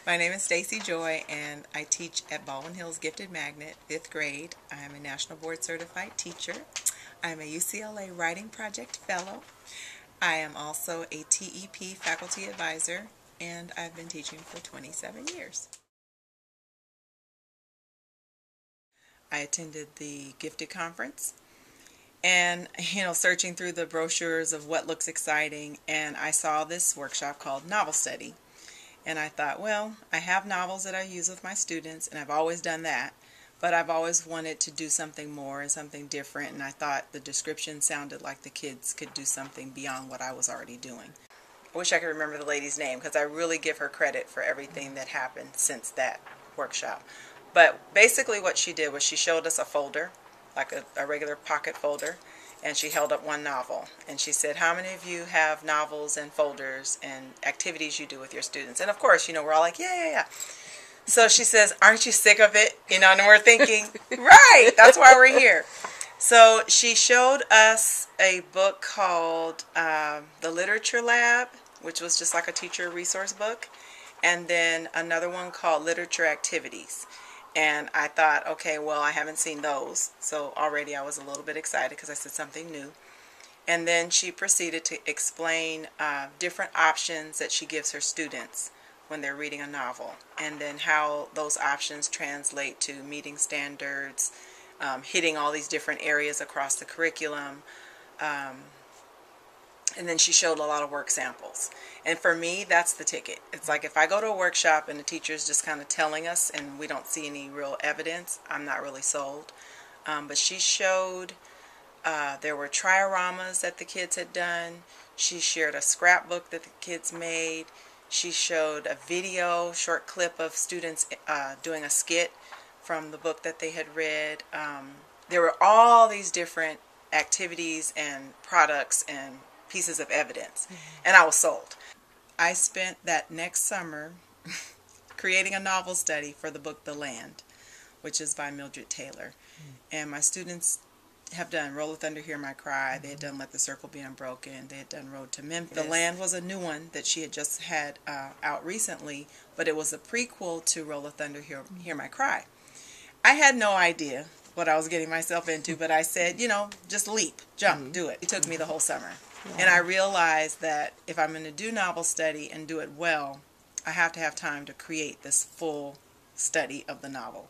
My name is Stacey Joy, and I teach at Baldwin Hills Gifted Magnet, 5th grade. I am a National Board Certified teacher. I am a UCLA Writing Project Fellow. I am also a TEP faculty advisor, and I've been teaching for 27 years. I attended the Gifted Conference and, searching through the brochures of what looks exciting, and I saw this workshop called Novel Study. And I thought, well, I have novels that I use with my students, and I've always done that, but I've always wanted to do something more and something different, and I thought the description sounded like the kids could do something beyond what I was already doing. I wish I could remember the lady's name because I really give her credit for everything that happened since that workshop. But basically what she did was she showed us a folder, like a regular pocket folder, and she held up one novel. And she said, how many of you have novels and folders and activities you do with your students? And of course, we're all like, yeah. So she says, aren't you sick of it? And we're thinking, right, that's why we're here. So she showed us a book called The Literature Lab, which was just like a teacher resource book, and then another one called Literature Activities. And I thought, okay, well, I haven't seen those, so already I was a little bit excited because I said something new. And then she proceeded to explain different options that she gives her students when they're reading a novel, and then how those options translate to meeting standards, hitting all these different areas across the curriculum. And then she showed a lot of work samples. And for me, that's the ticket. It's like if I go to a workshop and the teacher's just kind of telling us and we don't see any real evidence, I'm not really sold. But she showed there were trioramas that the kids had done. She shared a scrapbook that the kids made. She showed a video, short clip of students doing a skit from the book that they had read. There were all these different activities and products and pieces of evidence, and I was sold. I spent that next summer creating a novel study for the book The Land, which is by Mildred Taylor. And my students have done Roll of Thunder, Hear My Cry. They had done Let the Circle Be Unbroken. They had done Road to Memphis. The Land was a new one that she had just had out recently, but it was a prequel to Roll of Thunder, Hear My Cry. I had no idea what I was getting myself into, but I said, just leap, jump, do it. It took me the whole summer. Yeah. And I realized that if I'm going to do novel study and do it well, I have to have time to create this full study of the novel.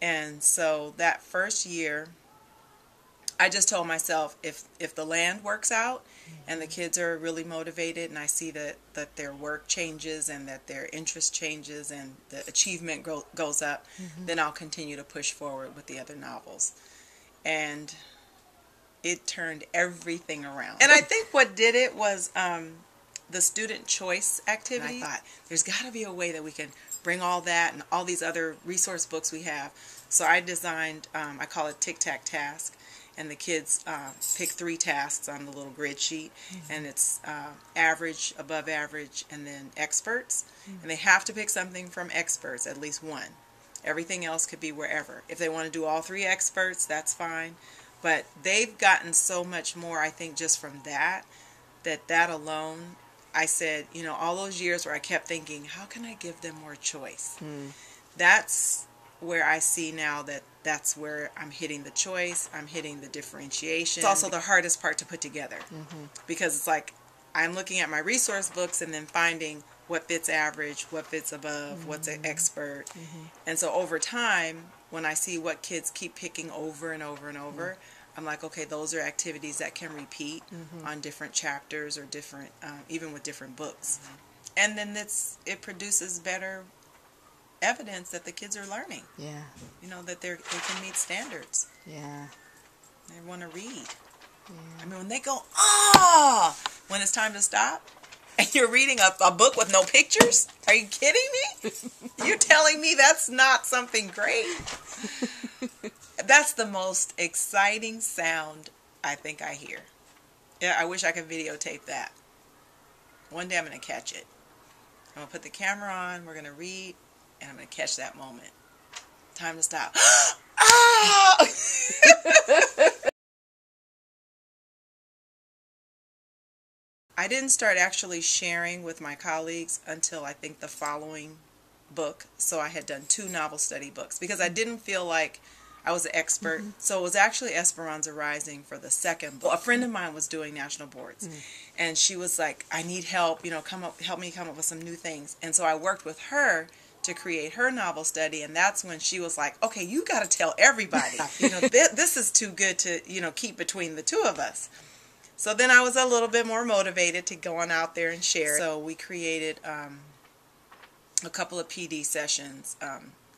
And so that first year, I just told myself, if The Land works out and the kids are really motivated and I see that their work changes and that their interest changes and the achievement goes up, then I'll continue to push forward with the other novels. And it turned everything around. And I think what did it was the student choice activity. And I thought, there's got to be a way that we can bring all that and all these other resource books we have. So I designed, I call it Tic-Tac Task. And the kids pick 3 tasks on the little grid sheet. And it's average, above average, and then experts. And they have to pick something from experts, at least one. Everything else could be wherever. If they want to do all 3 experts, that's fine. But they've gotten so much more, I think, just from that alone, I said, all those years where I kept thinking, how can I give them more choice? That's where I see now that's where I'm hitting the choice, I'm hitting the differentiation. It's also the hardest part to put together because it's like I'm looking at my resource books and then finding what fits average, what fits above, what's an expert. And so over time, when I see what kids keep picking over and over and over, I'm like, okay, those are activities that can repeat on different chapters or different, even with different books. And then it produces better evidence that the kids are learning. Yeah. That they can meet standards. Yeah. They want to read. Yeah. I mean, when they go, when it's time to stop, and you're reading a book with no pictures? Are you kidding me? You're telling me that's not something great? That's the most exciting sound I think I hear. Yeah, I wish I could videotape that. One day I'm going to catch it. I'm going to put the camera on, we're going to read, and I'm going to catch that moment. Time to stop. I didn't start actually sharing with my colleagues until I think the following book, so I had done 2 novel study books because I didn't feel like I was an expert. So it was actually Esperanza Rising for the second book. A friend of mine was doing national boards, and she was like, I need help, help me come up with some new things. And so I worked with her to create her novel study, and that's when she was like, okay, you got to tell everybody. This is too good to, keep between the 2 of us. So then I was a little bit more motivated to go on out there and share. So we created a couple of PD sessions,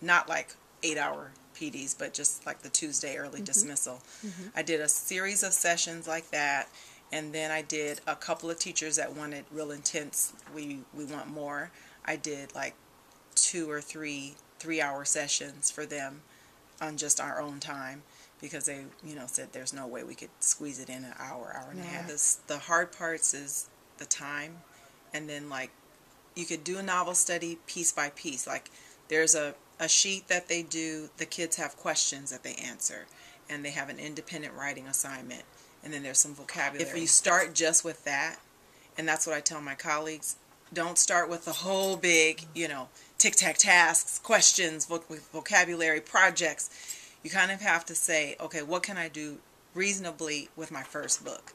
not like 8-hour PDs, but just like the Tuesday early dismissal. I did a series of sessions like that, and then I did a couple of teachers that wanted real intense, we want more. I did like 2 or 3 3-hour sessions for them on just our own time, because they said there's no way we could squeeze it in an hour and a half. The hard parts is the time, and then like you could do a novel study piece by piece. Like there's a sheet that they do, the kids have questions that they answer, and they have an independent writing assignment, and then there's some vocabulary. If you start just with that, and that's what I tell my colleagues, don't start with the whole big, tic-tac tasks, questions, vocabulary, projects. You kind of have to say, okay, what can I do reasonably with my first book?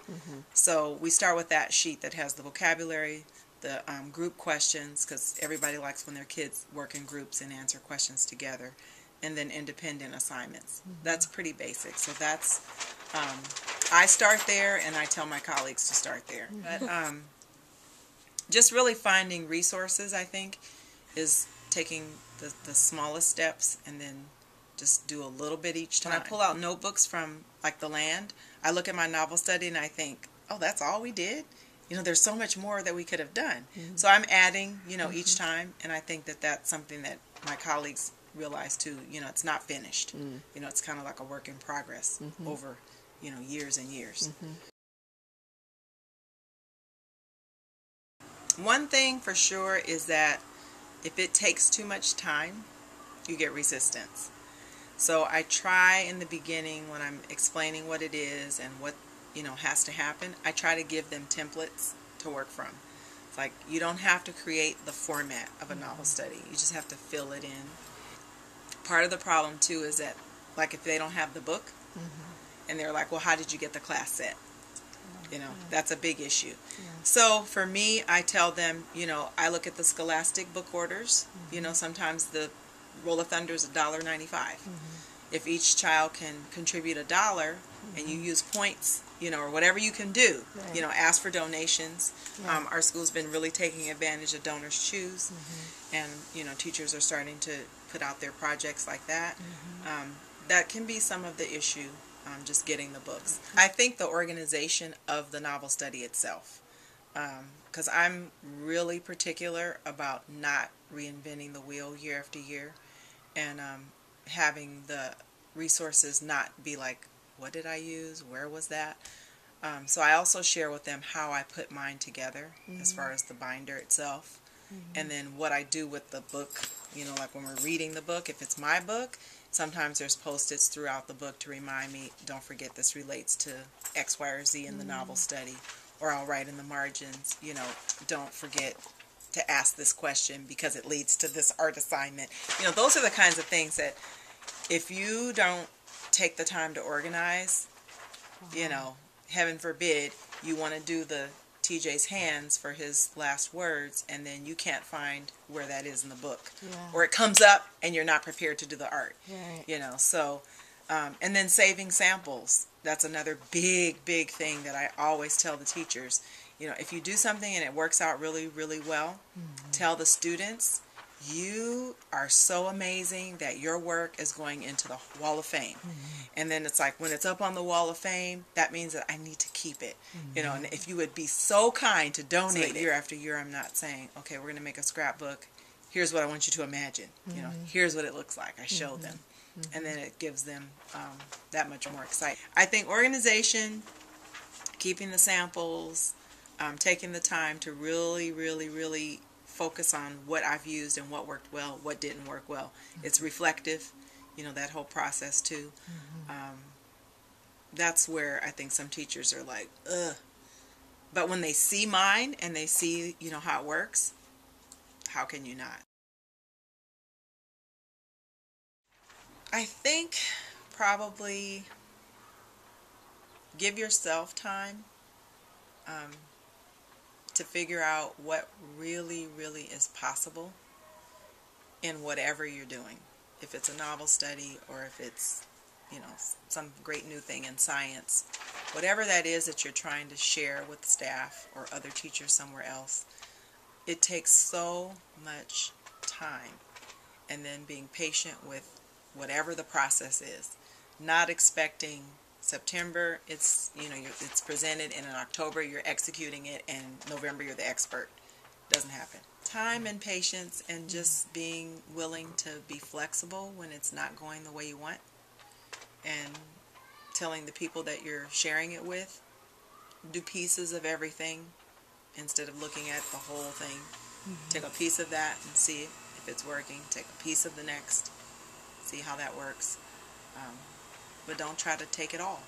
So we start with that sheet that has the vocabulary, the group questions, because everybody likes when their kids work in groups and answer questions together, and then independent assignments. That's pretty basic. So that's, I start there, and I tell my colleagues to start there. But just really finding resources, I think, is taking the smallest steps, and then just do a little bit each time. When I pull out notebooks from like the land, I look at my novel study and I think, oh, that's all we did? There's so much more that we could have done. So I'm adding, each time, and I think that that's something that my colleagues realize too. It's not finished. It's kind of like a work in progress over, years and years. One thing for sure is that if it takes too much time, you get resistance. So I try in the beginning, when I'm explaining what it is and what has to happen, I try to give them templates to work from. It's like you don't have to create the format of a novel study. You just have to fill it in. Part of the problem too is that, like, if they don't have the book and they're like, well, how did you get the class set? That's a big issue. So for me, I tell them, I look at the Scholastic book orders. Sometimes the Roll of Thunder is $1.95. If each child can contribute $1 and you use points, or whatever you can do, ask for donations. Our school's been really taking advantage of Donors Choose, and teachers are starting to put out their projects like that. That can be some of the issue, just getting the books. I think the organization of the novel study itself, because I'm really particular about not reinventing the wheel year after year, and having the resources not be like, what did I use? Where was that? So I also share with them how I put mine together as far as the binder itself, and then what I do with the book. Like when we're reading the book, if it's my book, sometimes there's post-its throughout the book to remind me, don't forget this relates to X, Y, or Z in the novel study. Or I'll write in the margins, don't forget to ask this question because it leads to this art assignment. Those are the kinds of things that if you don't take the time to organize, heaven forbid, you want to do the TJ's hands for his last words, and then you can't find where that is in the book. Or it comes up and you're not prepared to do the art. So, and then saving samples. That's another big thing that I always tell the teachers. If you do something and it works out really, really well, tell the students, you are so amazing that your work is going into the Wall of Fame. And then it's like, when it's up on the Wall of Fame, that means that I need to keep it. And if you would be so kind to donate year after year, I'm not saying, okay, we're going to make a scrapbook. Here's what I want you to imagine. Here's what it looks like. I show them. And then it gives them that much more excitement. I think organization, keeping the samples, taking the time to really, really, really focus on what I've used and what worked well, what didn't work well. It's reflective, that whole process too. That's where I think some teachers are like, ugh. But when they see mine and they see, how it works, how can you not? I think probably give yourself time um, to figure out what really, really is possible in whatever you're doing. If it's a novel study or if it's, some great new thing in science, whatever that is that you're trying to share with staff or other teachers somewhere else, it takes so much time. And then being patient with whatever the process is, not expecting September it's presented, and in October you're executing it, and November you're the expert. Doesn't happen. Time and patience, and just being willing to be flexible when it's not going the way you want, and telling the people that you're sharing it with, do pieces of everything instead of looking at the whole thing. Take a piece of that and see if it's working. Take a piece of the next, see how that works. But don't try to take it all.